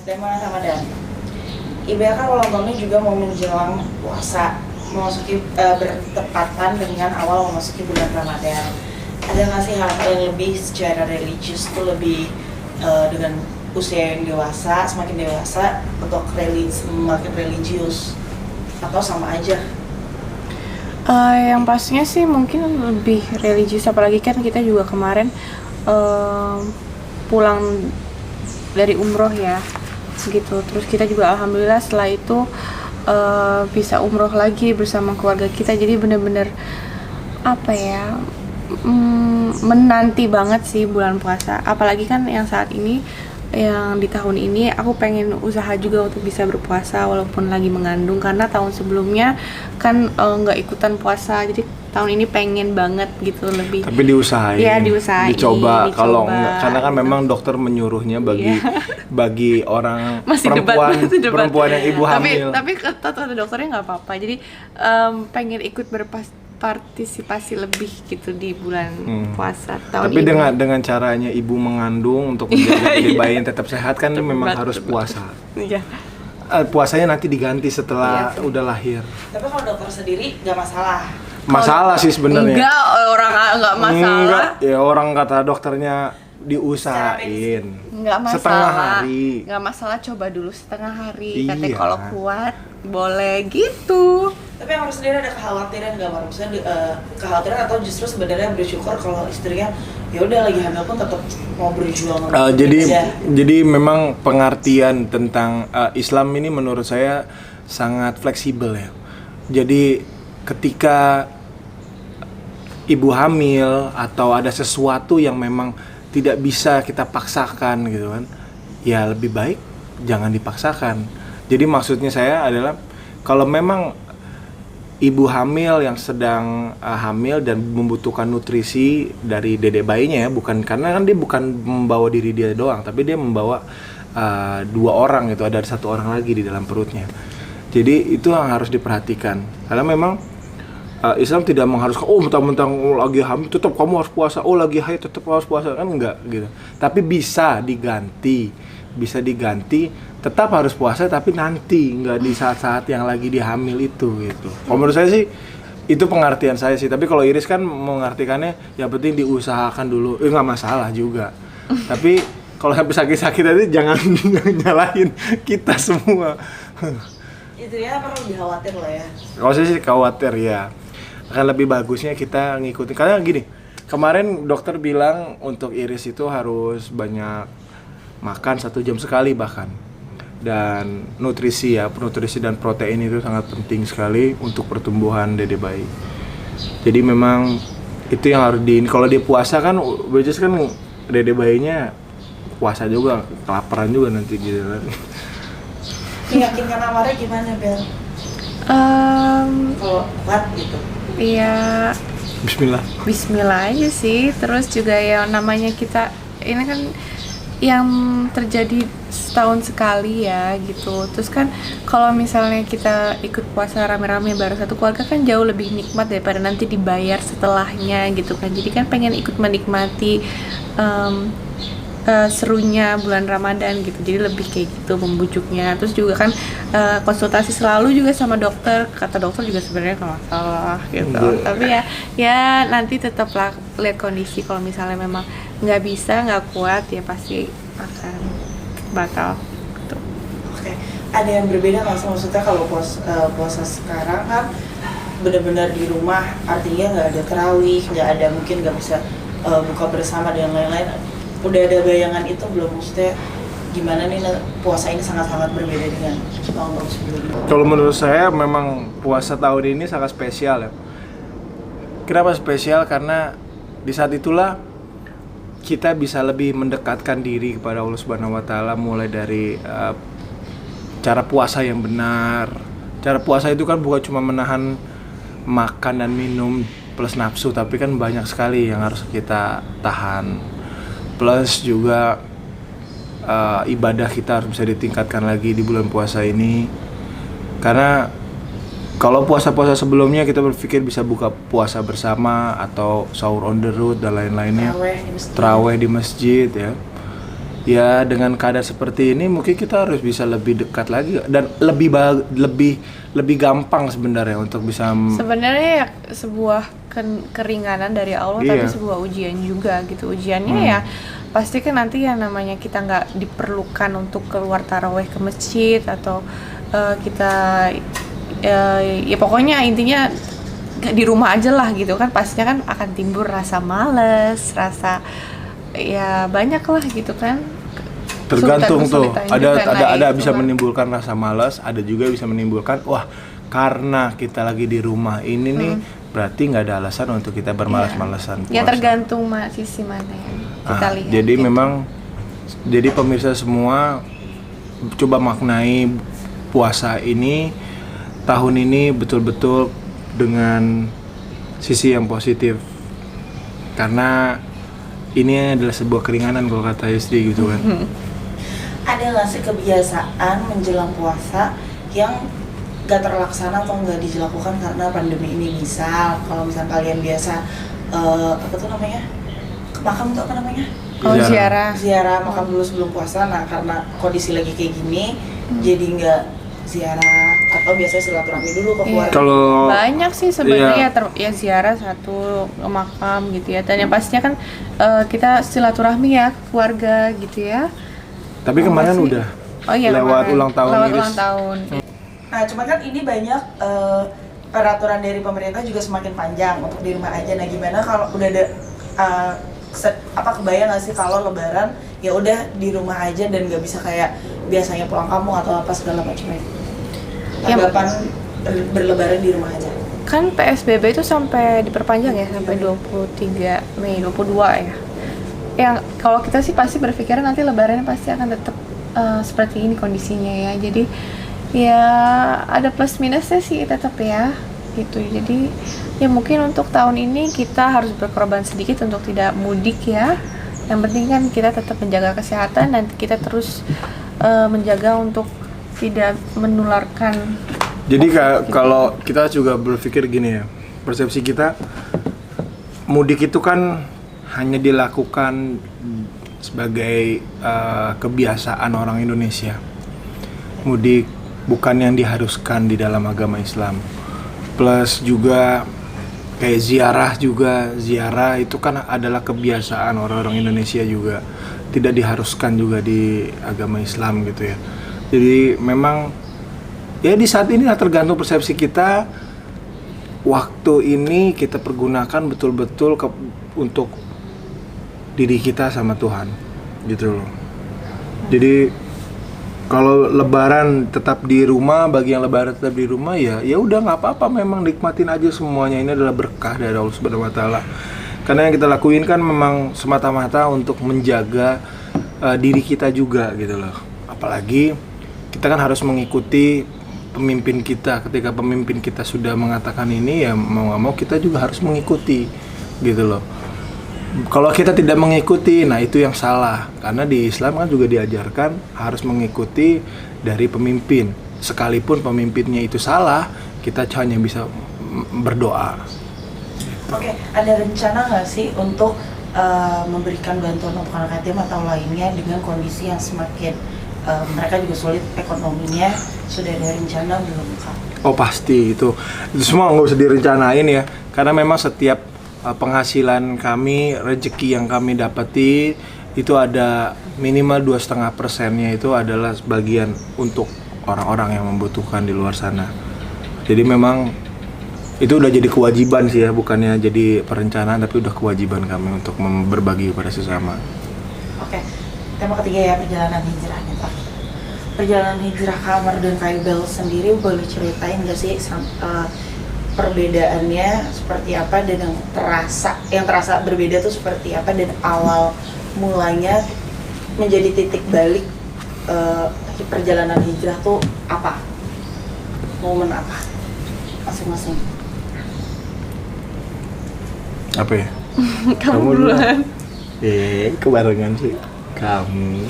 tema Ramadan. IBA kan ulang tahunnya juga mau menjelang puasa, memasuki bertepatan dengan awal memasuki bulan Ramadan. Ada nggak sih hal-hal yang lebih secara religius tuh lebih dengan usia yang dewasa, semakin dewasa untuk semakin religius atau sama aja? Yang pastinya sih mungkin lebih religius, apalagi kan kita juga kemarin pulang dari umroh ya gitu. Terus kita juga alhamdulillah setelah itu bisa umroh lagi bersama keluarga kita. Jadi bener-bener menanti banget sih bulan puasa. Apalagi kan yang saat ini, yang di tahun ini aku pengen usaha juga untuk bisa berpuasa walaupun lagi mengandung, karena tahun sebelumnya kan nggak ikutan puasa. Jadi tahun ini pengen banget gitu lebih. Tapi diusahain. Ya, diusahain. Dicoba. Kalau enggak, karena kan memang dokter menyuruhnya bagi orang perempuan yang ibu hamil. Tapi kata dokternya nggak apa-apa. Jadi pengen ikut partisipasi lebih gitu di bulan puasa tahun tapi ini. dengan caranya ibu mengandung untuk menjaga bayi yang tetap sehat kan memang harus puasa. Iya. Puasanya nanti diganti setelah udah lahir. Tapi kalau dokter sendiri nggak masalah. Masalah sih sebenarnya. Enggak, orang nggak masalah. Enggak, ya orang kata dokternya diusahain. Nggak masalah. Setengah hari. Nggak masalah, coba dulu setengah hari. Iya. Katanya kalau kuat boleh gitu. Tapi yang harus sendiri ada kekhawatiran nggak, Mar? Maksudnya kekhawatiran atau justru sebenarnya bersyukur kalau istrinya ya udah lagi hamil pun tetap mau berjuang. Jadi memang pengertian tentang Islam ini menurut saya sangat fleksibel ya. Jadi ketika ibu hamil atau ada sesuatu yang memang tidak bisa kita paksakan gitu kan, ya lebih baik jangan dipaksakan. Jadi maksudnya saya adalah kalau memang ibu hamil yang sedang hamil dan membutuhkan nutrisi dari dedek bayinya ya, bukan karena kan dia bukan membawa diri dia doang, tapi dia membawa dua orang gitu, ada satu orang lagi di dalam perutnya. Jadi itu yang harus diperhatikan. Karena memang Islam tidak mengharuskan mentang-mentang lagi hamil tetap kamu harus puasa, lagi haid tetap harus puasa, kan enggak gitu. Tapi bisa diganti, tetap harus puasa tapi nanti, enggak di saat-saat yang lagi dihamil itu gitu. Kalau menurut saya sih itu pengertian saya sih. Tapi kalau Iris kan mengartikannya yang penting diusahakan dulu. Enggak masalah juga. Tapi kalau sampai sakit-sakit tadi jangan nyalahin kita semua. Itu ya perlu dikhawatir lah ya. Kalau saya sih khawatir ya. Akan lebih bagusnya kita ngikutin, karena gini, kemarin dokter bilang untuk Iris itu harus banyak makan 1 jam sekali bahkan, dan nutrisi dan protein itu sangat penting sekali untuk pertumbuhan dede bayi. Jadi memang itu yang harus kalau dia puasa kan, biasanya kan dede bayinya puasa juga, kelaparan juga nanti gitu kan. Meyakinkan Amarnya gimana, Bel? Kalau kuat gitu. Iya. Bismillah aja sih. Terus juga ya namanya kita ini kan yang terjadi setahun sekali ya gitu. Terus kan kalau misalnya kita ikut puasa rame-rame bareng satu keluarga kan jauh lebih nikmat daripada nanti dibayar setelahnya gitu kan. Jadi kan pengen ikut menikmati serunya bulan Ramadan gitu. Jadi lebih kayak gitu membujuknya. Terus juga kan konsultasi selalu juga sama dokter. Kata dokter juga sebenarnya nggak masalah gitu. Tapi ya nanti tetap lihat kondisi. Kalau misalnya memang nggak bisa, nggak kuat, ya pasti akan batal gitu. Oke. Ada yang berbeda nggak sih, maksudnya kalau puasa sekarang kan benar-benar di rumah, artinya nggak ada tarawih, mungkin nggak bisa buka bersama dan lain-lain. Udah ada bayangan itu belum, maksudnya gimana nih puasa ini sangat-sangat berbeda dengan tahun-tahun sebelumnya? Kalau menurut saya memang puasa tahun ini sangat spesial ya. Kenapa spesial? Karena di saat itulah kita bisa lebih mendekatkan diri kepada Allah Subhanahu wa taala, mulai dari cara puasa yang benar. Cara puasa itu kan bukan cuma menahan makan dan minum plus nafsu, tapi kan banyak sekali yang harus kita tahan. Plus juga ibadah kita harus bisa ditingkatkan lagi di bulan puasa ini. Karena kalau puasa-puasa sebelumnya kita berpikir bisa buka puasa bersama atau sahur on the road dan lain-lainnya, tarawih di masjid ya. ya dengan keadaan seperti ini mungkin kita harus bisa lebih dekat lagi dan lebih gampang sebenarnya untuk bisa sebenarnya ya sebuah keringanan dari Allah, Iya. tapi sebuah ujian juga gitu. Ujiannya ya pasti kan nanti yang namanya kita nggak diperlukan untuk keluar taraweh ke masjid atau kita ya pokoknya intinya di rumah aja lah gitu kan, pastinya kan akan timbul rasa males, rasa ya banyak lah gitu kan. tergantung tuh Kesulitan-kesulitan ada juga. Nah, ada itu bisa kan. menimbulkan rasa malas, ada juga bisa menimbulkan wah karena kita lagi di rumah ini nih berarti nggak ada alasan untuk kita bermalas-malasan Ya puasa. tergantung sisi mana yang kita lihat. Jadi gitu. memang jadi pemirsa semua coba maknai puasa ini tahun ini betul-betul dengan sisi yang positif, karena ini adalah sebuah keringanan kalau kata istri gitu kan. Ada nggak sih kebiasaan menjelang puasa yang gak terlaksana atau nggak dilakukan karena pandemi ini? Misal kalau misalnya kalian biasa apa tuh namanya, ke makam tuh apa namanya, Oh, ziarah. ziarah makam dulu sebelum puasa. Nah karena kondisi lagi kayak gini jadi nggak ziarah, atau biasanya silaturahmi dulu ke keluarga. Kalau Banyak sih sebenarnya Iya. ya ziarah satu ke makam gitu ya. Dan yang pastinya kan kita silaturahmi ya ke keluarga gitu ya. tapi kemarin Masih- udah Oh iya, lewat kemarin. ulang tahun Lewat Iris. ulang tahun. Nah, cuman kan ini banyak peraturan dari pemerintah juga semakin panjang untuk di rumah aja. Nah, gimana kalau udah ada kebayang nggak sih kalau Lebaran ya udah di rumah aja dan nggak bisa kayak biasanya pulang kampung atau apa segala macamnya? Ya, Tanggapan berlebaran di rumah aja. Kan PSBB itu sampai diperpanjang ya sampai 23 Mei 22 ya. Yang kalau kita sih pasti berpikir nanti lebarannya pasti akan tetap seperti ini kondisinya ya. Jadi ya ada plus minusnya sih tetap ya gitu. Jadi ya mungkin untuk tahun ini kita harus berkorban sedikit untuk tidak mudik ya. Yang penting kan kita tetap menjaga kesehatan dan kita terus menjaga untuk tidak menularkan. Jadi kalau kita juga berpikir gini ya, persepsi kita mudik itu kan hanya dilakukan sebagai kebiasaan orang Indonesia. Mudik bukan yang diharuskan di dalam agama Islam. Plus juga kayak ziarah itu kan adalah kebiasaan orang-orang Indonesia juga, tidak diharuskan juga di agama Islam gitu ya. Jadi memang ya di saat ini tergantung persepsi kita. Waktu ini kita pergunakan betul-betul untuk diri kita sama Tuhan gitu loh. Jadi kalau lebaran tetap di rumah, bagi yang lebaran tetap di rumah ya udah nggak apa-apa, memang nikmatin aja semuanya. Ini adalah berkah dari Allah Subhanahu wa taala. Karena yang kita lakuin kan memang semata-mata untuk menjaga diri kita juga gitu loh. Apalagi kita kan harus mengikuti pemimpin kita. Ketika pemimpin kita sudah mengatakan ini ya mau nggak mau kita juga harus mengikuti gitu loh. Kalau kita tidak mengikuti, nah itu yang salah. Karena di Islam kan juga diajarkan harus mengikuti dari pemimpin. Sekalipun pemimpinnya itu salah, kita hanya bisa berdoa. Oke, ada rencana nggak sih untuk memberikan bantuan untuk anak yatim atau lainnya dengan kondisi yang semakin mereka juga sulit ekonominya? Sudah ada rencana belum Kak? Oh pasti itu semua nggak usah direncanain ya, karena memang setiap penghasilan kami, rezeki yang kami dapati itu ada minimal 2,5%-nya itu adalah sebagian untuk orang-orang yang membutuhkan di luar sana. Jadi memang itu udah jadi kewajiban sih ya, bukannya jadi perencanaan tapi udah kewajiban kami untuk berbagi kepada sesama. Oke, tema ketiga ya, perjalanan hijrah nih Pak. Perjalanan hijrah Kamar dan Kaibel sendiri boleh ceritain nggak sih perbedaannya seperti apa dan yang terasa berbeda tuh seperti apa, dan awal mulanya menjadi titik balik perjalanan hijrah tuh apa, momen apa masing-masing? Apa ya? Kamu duluan. Kebarengan sih kamu.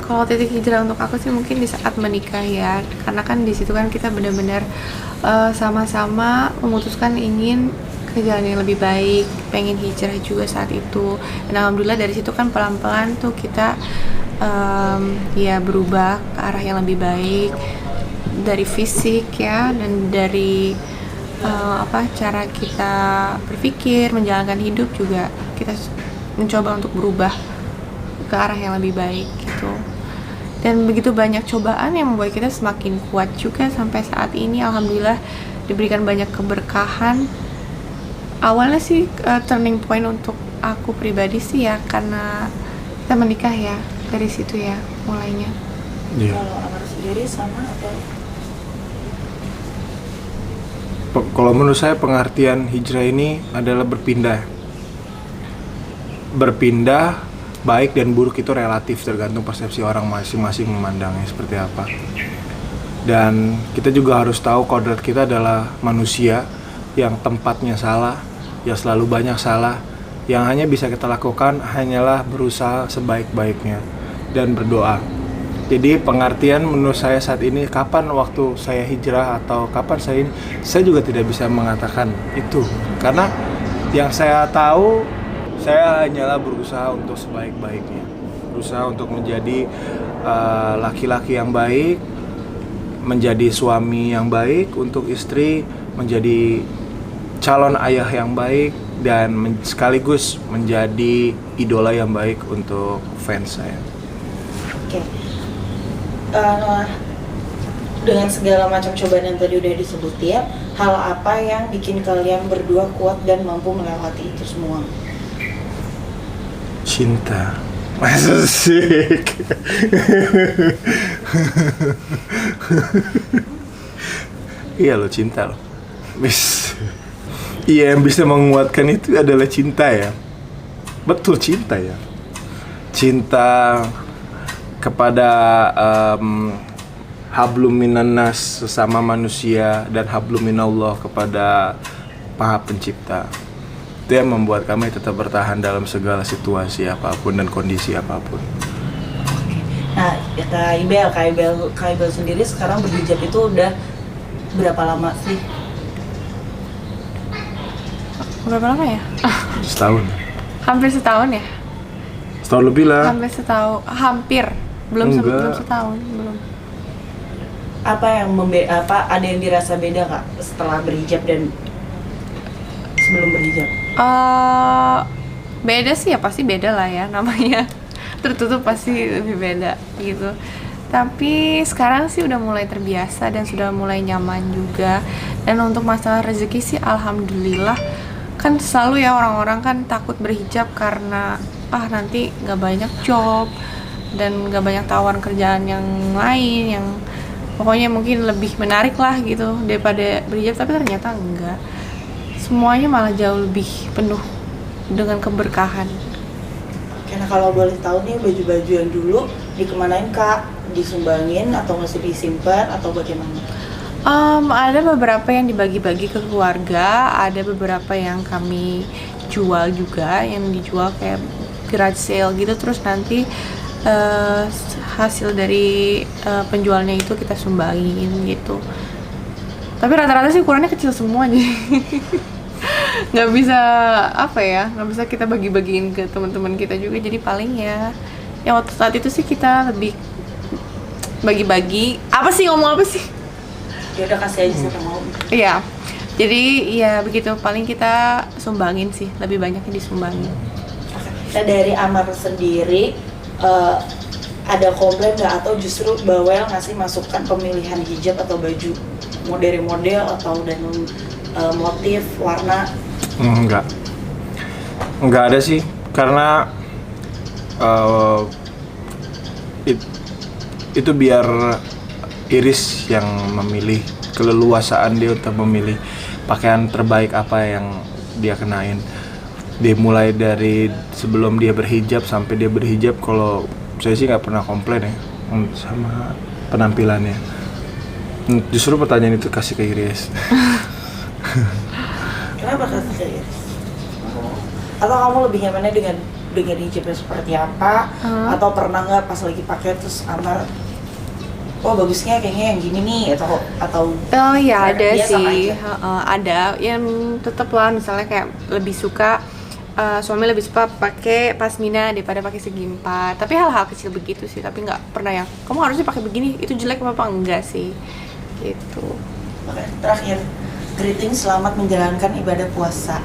Kalau titik hijrah untuk aku sih mungkin di saat menikah ya, karena kan di situ kan kita benar-benar sama-sama memutuskan ingin ke jalan yang lebih baik, pengen hijrah juga saat itu. Dan alhamdulillah dari situ kan pelan-pelan tuh kita ya berubah ke arah yang lebih baik dari fisik ya, dan dari cara kita berpikir, menjalankan hidup juga kita mencoba untuk berubah ke arah yang lebih baik gitu. Dan begitu banyak cobaan yang membuat kita semakin kuat juga sampai saat ini. Alhamdulillah diberikan banyak keberkahan. Awalnya sih turning point untuk aku pribadi sih ya karena kita menikah ya, dari situ ya mulainya. Kalau Amar sendiri sama atau? Kalau menurut saya pengertian hijrah ini adalah berpindah. Berpindah baik dan buruk itu relatif, tergantung persepsi orang masing-masing memandangnya seperti apa. Dan kita juga harus tahu kodrat kita adalah manusia yang tempatnya salah, yang selalu banyak salah. Yang hanya bisa kita lakukan hanyalah berusaha sebaik-baiknya dan berdoa. Jadi pengertian menurut saya saat ini, kapan waktu saya hijrah atau kapan saya juga tidak bisa mengatakan itu. Karena yang saya tahu, saya hanyalah berusaha untuk sebaik-baiknya, berusaha untuk menjadi laki-laki yang baik, menjadi suami yang baik untuk istri, menjadi calon ayah yang baik, dan sekaligus menjadi idola yang baik untuk fans saya. Oke. Noah, dengan segala macam cobaan yang tadi udah disebutin, hal apa yang bikin kalian berdua kuat dan mampu melewati itu semua? Cinta. Asik. Iya lo, cinta lo. Iya, yang bisa menguatkan itu adalah cinta ya. Betul, cinta ya. Cinta kepada hablum minannas, sesama manusia, dan hablum minallah kepada Maha Pencipta. Itu yang membuat kami tetap bertahan dalam segala situasi apapun dan kondisi apapun. Nah, ya Kak Ibel sendiri sekarang berhijab itu udah berapa lama sih? Berapa lama ya? Setahun. Hampir setahun ya? Setahun lebih lah. Hampir setahun, hampir. Belum setahun, belum. Apa yang ada yang dirasa beda Kak setelah berhijab dan sebelum berhijab? Beda sih ya, pasti beda lah ya, namanya tertutup pasti lebih beda gitu. Tapi sekarang sih udah mulai terbiasa dan sudah mulai nyaman juga. Dan untuk masalah rezeki sih alhamdulillah, kan selalu ya orang-orang kan takut berhijab karena nanti nggak banyak job dan nggak banyak tawaran kerjaan yang lain yang pokoknya mungkin lebih menarik lah gitu daripada berhijab. Tapi ternyata enggak, semuanya malah jauh lebih penuh dengan keberkahan. Karena kalau boleh tahu nih, baju-baju yang dulu dikemanain Kak? Disumbangin atau masih disimpan atau bagaimana? Ada beberapa yang dibagi-bagi ke keluarga, ada beberapa yang kami jual juga, yang dijual kayak garage sale gitu. Terus nanti hasil dari penjualnya itu kita sumbangin gitu. Tapi rata-rata sih ukurannya kecil semua, jadi nggak bisa nggak bisa kita bagi-bagiin ke teman-teman kita juga. Jadi paling ya waktu saat itu sih kita lebih bagi-bagi. Ngomong apa sih? Ya udah, kasih aja siapa mau. Iya. Jadi ya begitu, paling kita sumbangin sih, lebih banyaknya disumbangin. Nah, dari Amar sendiri ada komplain nggak atau justru bawel ngasih masukan pemilihan hijab atau baju dari model atau dan motif warna? Enggak ada sih, karena itu biar Iris yang memilih, keleluasaan dia untuk memilih pakaian terbaik apa yang dia kenain. Dia mulai dari sebelum dia berhijab sampai dia berhijab, kalau saya sih nggak pernah komplain ya sama penampilannya. Justru pertanyaan itu kasih ke Iris. Kenapa kasih ke Iris? Atau kamu lebih nyamannya dengan hijabnya seperti apa? Atau pernah nggak pas lagi pakai terus Amar wah bagusnya kayaknya yang gini nih atau Oh ya ada dia sama sih, aja? ada yang tetep lah misalnya kayak lebih suka suami lebih suka pakai pasmina daripada pakai segi empat. Tapi hal-hal kecil begitu sih, tapi nggak pernah yang kamu harusnya pakai begini, itu jelek apa enggak sih, gitu. Oke, terakhir, greeting selamat menjalankan ibadah puasa.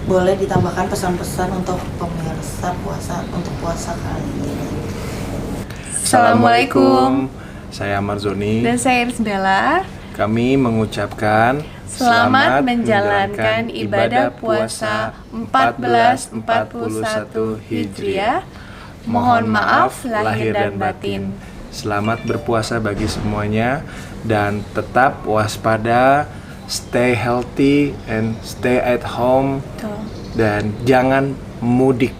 Boleh ditambahkan pesan-pesan untuk pemirsa untuk puasa kali ini. Assalamualaikum. Saya Marzoni. Dan saya Iris Bella. Kami mengucapkan Selamat menjalankan ibadah puasa 1441 Hijriah. Mohon maaf lahir dan batin. Selamat berpuasa bagi semuanya dan tetap waspada, stay healthy and stay at home Tuh. dan jangan mudik.